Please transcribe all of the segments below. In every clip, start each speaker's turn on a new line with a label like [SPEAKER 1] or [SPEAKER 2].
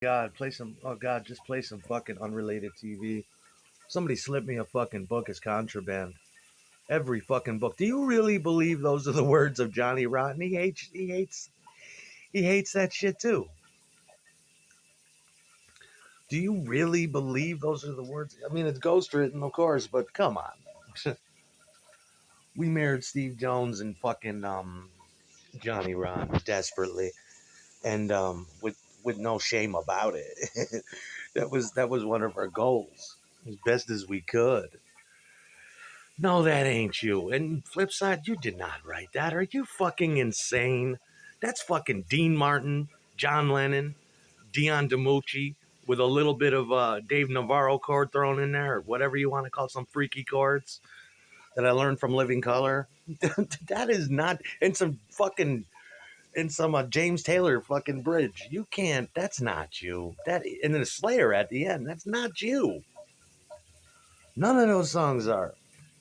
[SPEAKER 1] God, play some. Oh God, just play some fucking unrelated TV. Somebody slipped me a fucking book as contraband. Every fucking book. Do you really believe those are the words of Johnny Rotten? He hates that shit too. Do you really believe those are the words? I mean, it's ghostwritten, of course, but come on. We married Steve Jones and fucking Johnny Rotten desperately, and with no shame about it. that was one of our goals, as best as we could. No, that ain't you. And flip side, you did not write that. Are you fucking insane? That's fucking Dean Martin, John Lennon, Dion DiMucci, with a little bit of Dave Navarro chord thrown in there, or whatever you want to call some freaky chords that I learned from Living Color. That is not, and some fucking, and some James Taylor fucking bridge. You can't, that's not you. That, and then a Slayer at the end, that's not you. None of those songs are.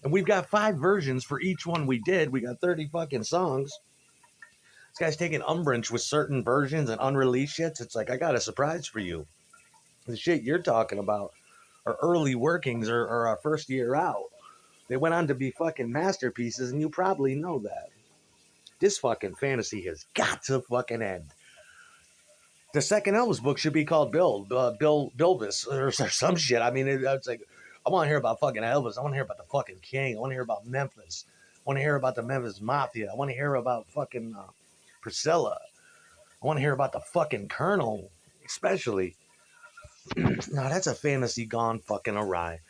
[SPEAKER 1] And we've got 5 versions for each one we did. We got 30 fucking songs. This guy's taking umbrage with certain versions and unreleased shits. It's like, I got a surprise for you. The shit you're talking about are early workings or our first year out. They went on to be fucking masterpieces, and you probably know that. This fucking fantasy has got to fucking end. The second Elvis book should be called Bill Bilvis or some shit. I mean, it's like, I want to hear about fucking Elvis. I want to hear about the fucking King. I want to hear about Memphis. I want to hear about the Memphis Mafia. I want to hear about fucking Priscilla. I want to hear about the fucking Colonel, especially. No, that's a fantasy gone fucking awry.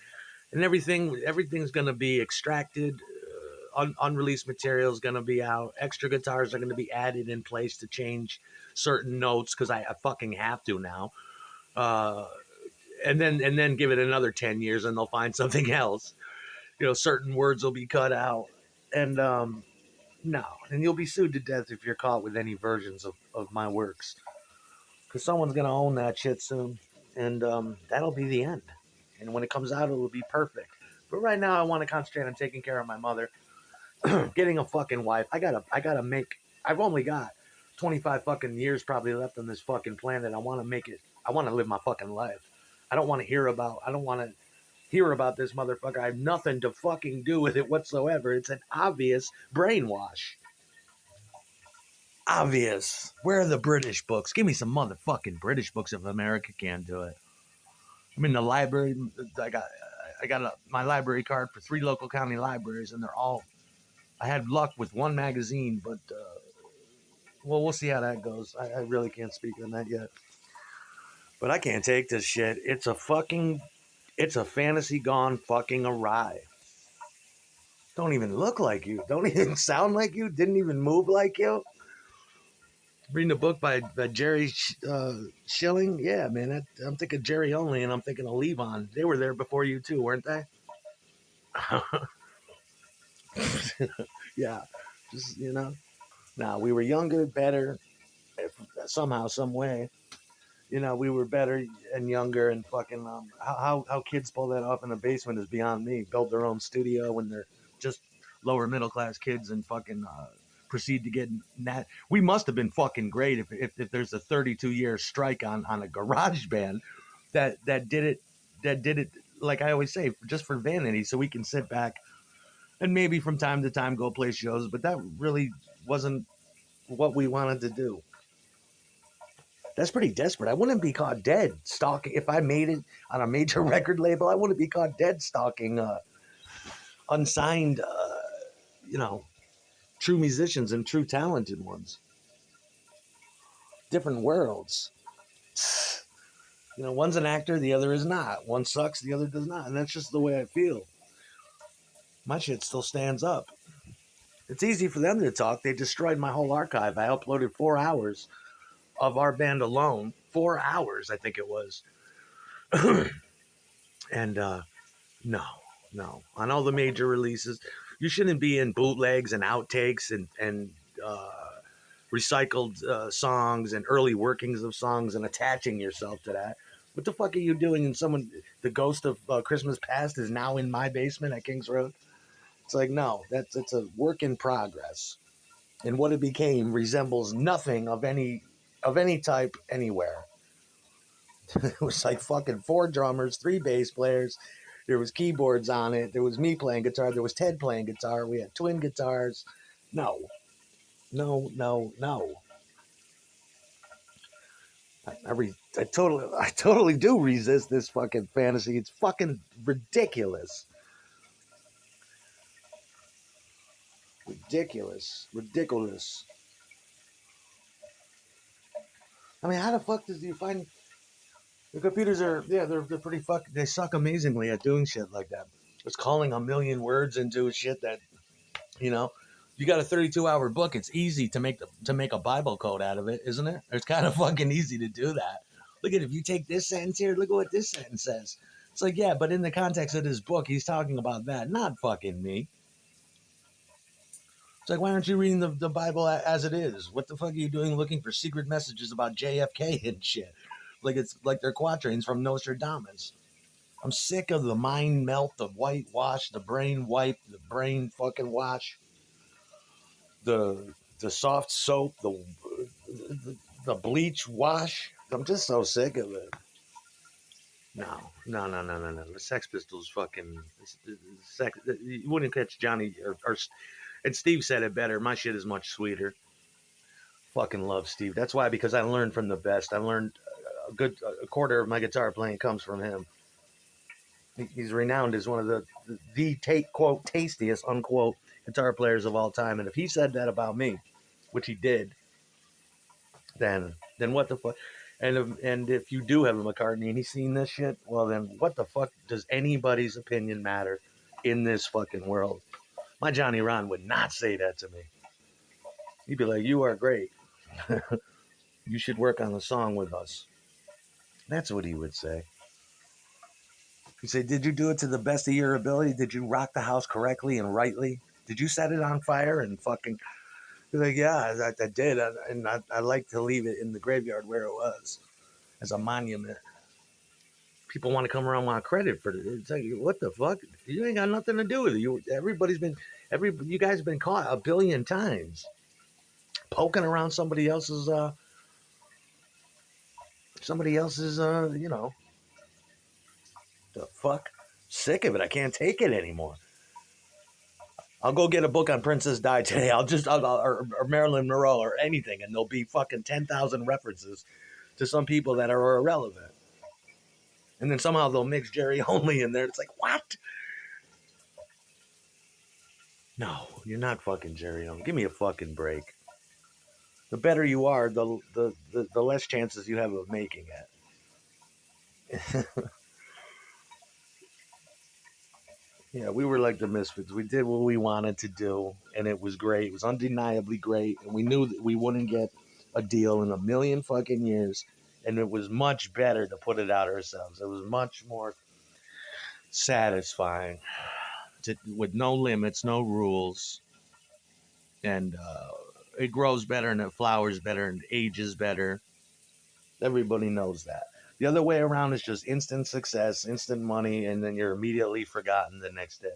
[SPEAKER 1] And everything's gonna be extracted. Unreleased material is gonna be out. Extra guitars are gonna be added in place to change certain notes because I fucking have to now. Uh, and then give it another 10 years and they'll find something else. Certain words will be cut out, and no, and you'll be sued to death if you're caught with any versions of my works because someone's gonna own that shit soon, and that'll be the end. And when it comes out, it'll be perfect. But right now, I want to concentrate on taking care of my mother, getting a fucking wife. I gotta make. I've only got 25 fucking years probably left on this fucking planet. I want to make it. I want to live my fucking life. I don't want to hear about. I don't want to hear about this motherfucker. I have nothing to fucking do with it whatsoever. It's an obvious brainwash. Obvious. Where are the British books? Give me some motherfucking British books if America can't do it. I'm in the library. I got my library card for 3 local county libraries, and they're all. I had luck with one magazine, but well, we'll see how that goes. I really can't speak on that yet. But I can't take this shit. It's a fantasy gone fucking awry. Don't even look like you. Don't even sound like you. Didn't even move like you. Reading a book by Jerry Schilling. Yeah, man. I'm thinking Jerry only, and I'm thinking of Levon. They were there before you too, weren't they? Yeah, just Now we were younger, better, if, somehow, some way. We were better and younger, and fucking how kids pull that off in the basement is beyond me. Build their own studio when they're just lower middle class kids and fucking proceed to get that. We must have been fucking great if there's a 32-year strike on a garage band that did it like I always say, just for vanity, so we can sit back and maybe from time to time go play shows. But that really wasn't what we wanted to do. That's pretty desperate. I wouldn't be caught dead stalking if I made it on a major record label. I wouldn't be caught dead stalking unsigned, you know, true musicians and true talented ones. Different worlds. One's an actor, the other is not. One sucks, the other does not, and that's just the way I feel. My shit still stands up. It's easy for them to talk. They destroyed my whole archive. I uploaded 4 hours of our band alone. 4 hours, I think it was. And no, no. On all the major releases, you shouldn't be in bootlegs and outtakes and recycled songs and early workings of songs and attaching yourself to that. What the fuck are you doing? And the ghost of Christmas Past is now in my basement at Kings Road. It's like, no, it's a work in progress, and what it became resembles nothing of any type anywhere. It was like fucking 4 drummers, 3 bass players. There was keyboards on it. There was me playing guitar. There was Ted playing guitar. We had twin guitars. No, no, no, no. I totally do resist this fucking fantasy. It's fucking ridiculous. Ridiculous. Ridiculous. I mean, how the fuck do you find the computers are, yeah, they're pretty they suck amazingly at doing shit like that. It's calling a million words into shit that, you know, you got a 32-hour book. It's easy to make a Bible code out of it, isn't it? It's kind of fucking easy to do that. Look at, if you take this sentence here, look at what this sentence says. It's like, yeah, but in the context of this book, he's talking about that, not fucking me. It's like, why aren't you reading the Bible as it is? What the fuck are you doing looking for secret messages about JFK and shit? Like it's like they're quatrains from Nostradamus. I'm sick of the mind melt, the whitewash, the brain wipe, the brain fucking wash, the soft soap, the bleach wash. I'm just so sick of it. No, no, no, no, no, no. The Sex Pistols fucking sex. You wouldn't catch Johnny or and Steve said it better. My shit is much sweeter. Fucking love Steve. That's why, because I learned from the best. I learned a quarter of my guitar playing comes from him. He's renowned as one of the take quote tastiest unquote guitar players of all time. And if he said that about me, which he did, then what the fuck? And if you do have a McCartney and he's seen this shit, well then what the fuck does anybody's opinion matter in this fucking world? My Johnny Ron would not say that to me. He'd be like, "You are great. You should work on the song with us." That's what he would say. He'd say, "Did you do it to the best of your ability? Did you rock the house correctly and rightly? Did you set it on fire and fucking?" He's like, "Yeah, I did, and I like to leave it in the graveyard where it was as a monument." People want to come around, want credit for it. It's like, what the fuck? You ain't got nothing to do with it. You guys have been caught a billion times poking around somebody else's, the fuck? Sick of it. I can't take it anymore. I'll go get a book on Princess Di today. Or Marilyn Monroe or anything, and there'll be fucking 10,000 references to some people that are irrelevant. And then somehow they'll mix Jerry Only in there. It's like, what? No, you're not fucking Jerry Only. Give me a fucking break. The better you are, the less chances you have of making it. Yeah, we were like the Misfits. We did what we wanted to do, and it was great. It was undeniably great, and we knew that we wouldn't get a deal in a million fucking years, and it was much better to put it out ourselves. It was much more satisfying with no limits, no rules, and it grows better, and it flowers better, and ages better. Everybody knows that. The other way around is just instant success, instant money, and then you're immediately forgotten the next day.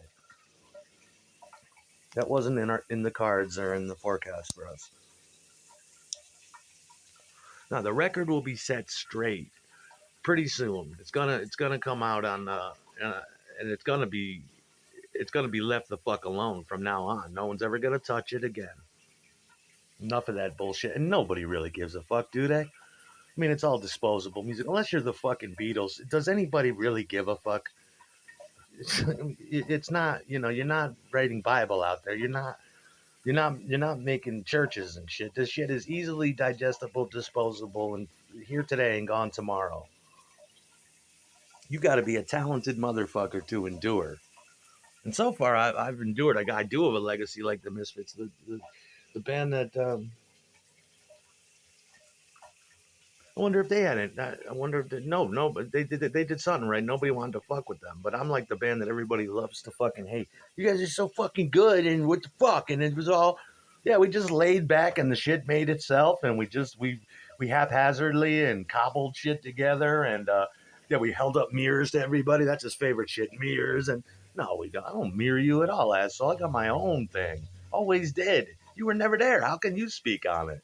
[SPEAKER 1] That wasn't in the cards or in the forecast for us. Now the record will be set straight pretty soon. It's gonna come out on and it's gonna be left the fuck alone from now on. No one's ever gonna touch it again. Enough of that bullshit. And nobody really gives a fuck, do they? I mean, it's all disposable music. Unless you're the fucking Beatles, does anybody really give a fuck? It's not. You're not writing Bible out there. You're not making churches and shit. This shit is easily digestible, disposable, and here today and gone tomorrow. You got to be a talented motherfucker to endure. And so far, I've endured. I do have a legacy like the Misfits, the band that. I wonder if they had it. I wonder if no, but they did something right. Nobody wanted to fuck with them. But I'm like the band that everybody loves to fucking hate. You guys are so fucking good, and what the fuck? And it was all, yeah, we just laid back, and the shit made itself, and we haphazardly and cobbled shit together, and yeah, we held up mirrors to everybody. That's his favorite shit, mirrors. And no, we don't. I don't mirror you at all, asshole. I got my own thing. Always did. You were never there. How can you speak on it?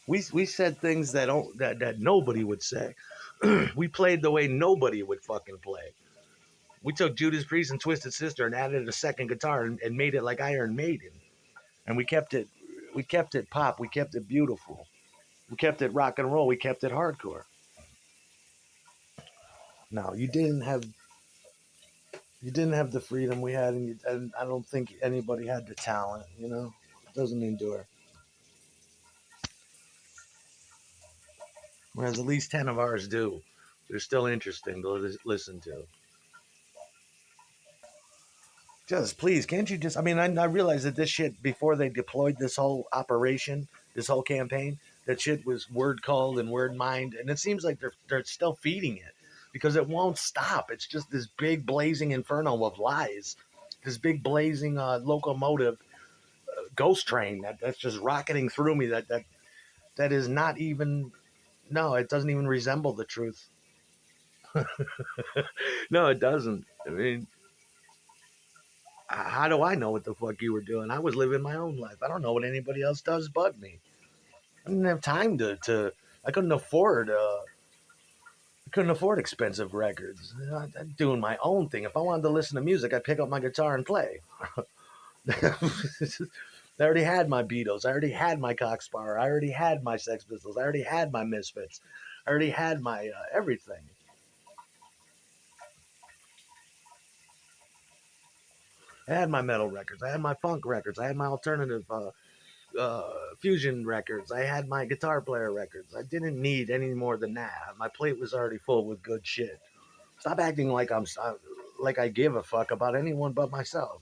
[SPEAKER 1] We said things that nobody would say. We played the way nobody would fucking play. We took Judas Priest and Twisted Sister and added a second guitar and made it like Iron Maiden. And we kept it pop, we kept it beautiful. We kept it rock and roll, we kept it hardcore. No, you didn't have the freedom we had, and I don't think anybody had the talent. It doesn't endure. Whereas at least 10 of ours do. They're still interesting to listen to. Just please, can't you just? I mean, I realize that this shit before they deployed this whole operation, this whole campaign, that shit was word called and word mined, and it seems like they're still feeding it because it won't stop. It's just this big blazing inferno of lies, this big blazing locomotive ghost train that's just rocketing through me. That is not even. No, it doesn't even resemble the truth. No, it doesn't. I mean, how do I know what the fuck you were doing? I was living my own life. I don't know what anybody else does but me. I didn't have time to I couldn't afford expensive records. I'm doing my own thing. If I wanted to listen to music, I'd pick up my guitar and play. I already had my Beatles. I already had my Coxbar. I already had my Sex Pistols. I already had my Misfits. I already had my everything. I had my metal records. I had my funk records. I had my alternative fusion records. I had my guitar player records. I didn't need any more than that. My plate was already full with good shit. Stop acting like like I give a fuck about anyone but myself.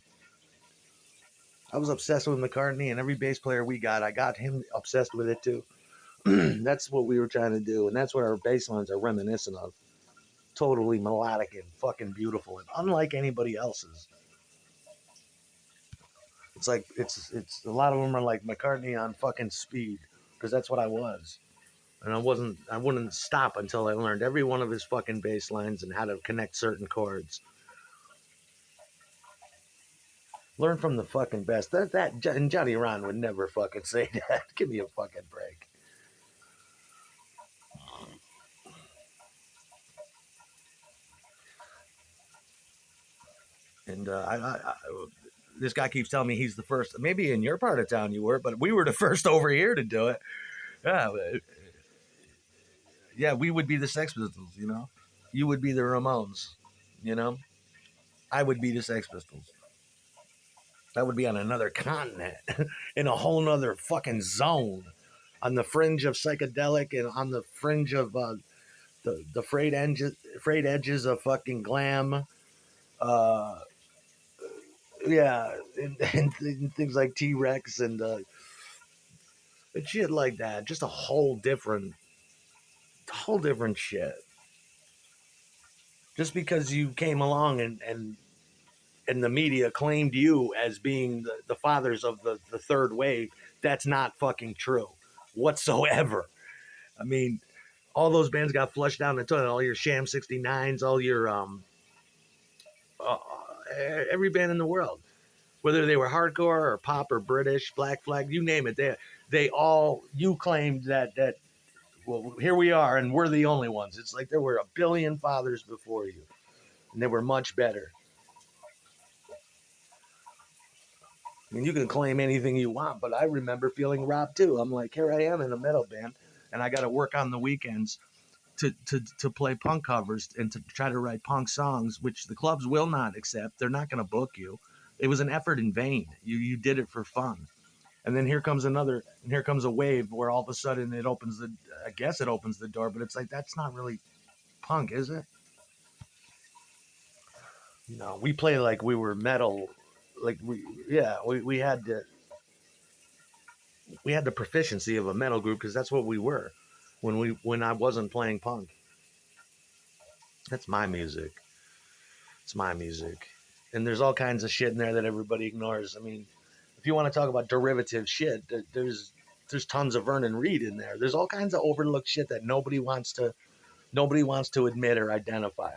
[SPEAKER 1] I was obsessed with McCartney, and every bass player we got, I got him obsessed with it too. That's what we were trying to do, and that's what our bass lines are reminiscent of. Totally melodic and fucking beautiful, and unlike anybody else's. It's like it's a lot of them are like McCartney on fucking speed because that's what I was. And I wouldn't stop until I learned every one of his fucking bass lines and how to connect certain chords. Learn from the fucking best. And Johnny Ron would never fucking say that. Give me a fucking break. And this guy keeps telling me he's the first. Maybe in your part of town you were, but we were the first over here to do it. Yeah, yeah, we would be the Sex Pistols. You would be the Ramones. You know, I would be the Sex Pistols. That would be on another continent, in a whole nother fucking zone, on the fringe of psychedelic and on the fringe of the frayed edges of fucking glam. Uh, yeah, and things like T Rex and shit like that. Just a whole different shit. Just because you came along and the media claimed you as being the fathers of the third wave, that's not fucking true whatsoever. I mean, all those bands got flushed down the toilet. All your Sham 69s, all your uh, every band in the world, whether they were hardcore or pop or British, Black Flag, you name it. They all you claimed that well, here we are and we're the only ones. It's like there were a billion fathers before you, and they were much better. I mean, you can claim anything you want, but I remember feeling robbed too. I'm like, here I am in a metal band, and I got to work on the weekends to play punk covers and to try to write punk songs, which the clubs will not accept. They're not going to book you. It was an effort in vain. You did it for fun. And then here comes a wave where all of a sudden I guess it opens the door, but it's like, that's not really punk, is it? No, we play like we were metal. Like yeah, we had the proficiency of a metal group because that's what we were when I wasn't playing punk. That's my music. It's my music. And there's all kinds of shit in there that everybody ignores. I mean, if you want to talk about derivative shit, there's tons of Vernon Reed in there. There's all kinds of overlooked shit that nobody wants to admit or identify.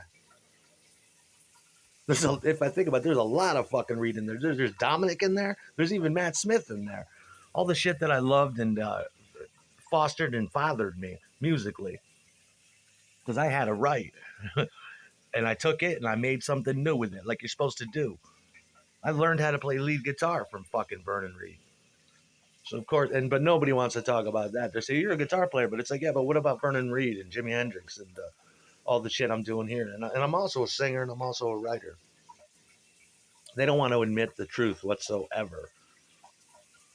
[SPEAKER 1] If I think about it, there's a lot of fucking Reed in there. There's Dominic in there. There's even Matt Smith in there. All the shit that I loved and fostered and fathered me musically because I had a right and I took it and I made something new with it, like you're supposed to do. I learned how to play lead guitar from fucking Vernon Reed. So of course, but nobody wants to talk about that. They say you're a guitar player, but it's like, yeah, but what about Vernon Reed and Jimi Hendrix and all the shit I'm doing here? And I'm also a singer and I'm also a writer. They don't want to admit the truth whatsoever,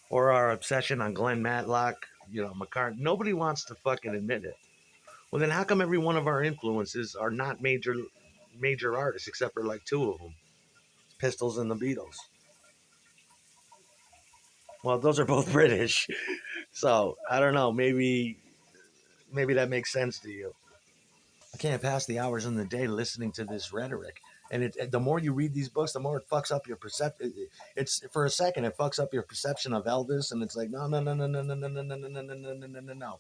[SPEAKER 1] or our obsession on Glenn Matlock, McCartney. Nobody wants to fucking admit it. Well, then how come every one of our influences are not major artists except for like two of them, Pistols and the Beatles? Well, those are both British, so I don't know. Maybe that makes sense to you. I can't pass the hours in the day listening to this rhetoric. And the more you read these books, the more it fucks up your perception. It's for a second, it fucks up your perception of Elvis, and it's like no, no, no, no, no, no, no, no, no, no, no, no, no, no, no, no, no.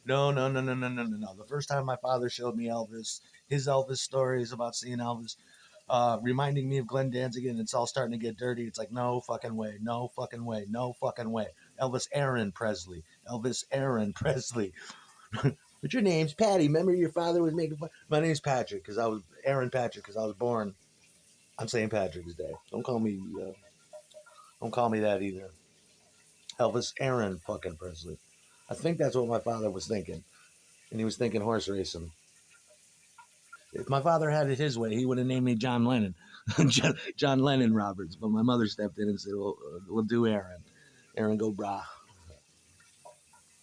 [SPEAKER 1] No, no, no, no, no, no, no, no. The first time my father showed me Elvis, his Elvis stories about seeing Elvis, reminding me of Glenn Danzig, and it's all starting to get dirty. It's like, no fucking way, no fucking way, no fucking way. Elvis Aaron Presley, Elvis Aaron Presley. But your name's Patty. Remember your father was making fun? My name's Patrick because I was Aaron Patrick because I was born on St. Patrick's Day. Don't call me that either. Elvis Aaron fucking Presley. I think that's what my father was thinking, and he was thinking horse racing. If my father had it his way, he would have named me John Lennon, John Lennon Roberts. But my mother stepped in and said, "Well, we'll do Aaron. Aaron, go brah."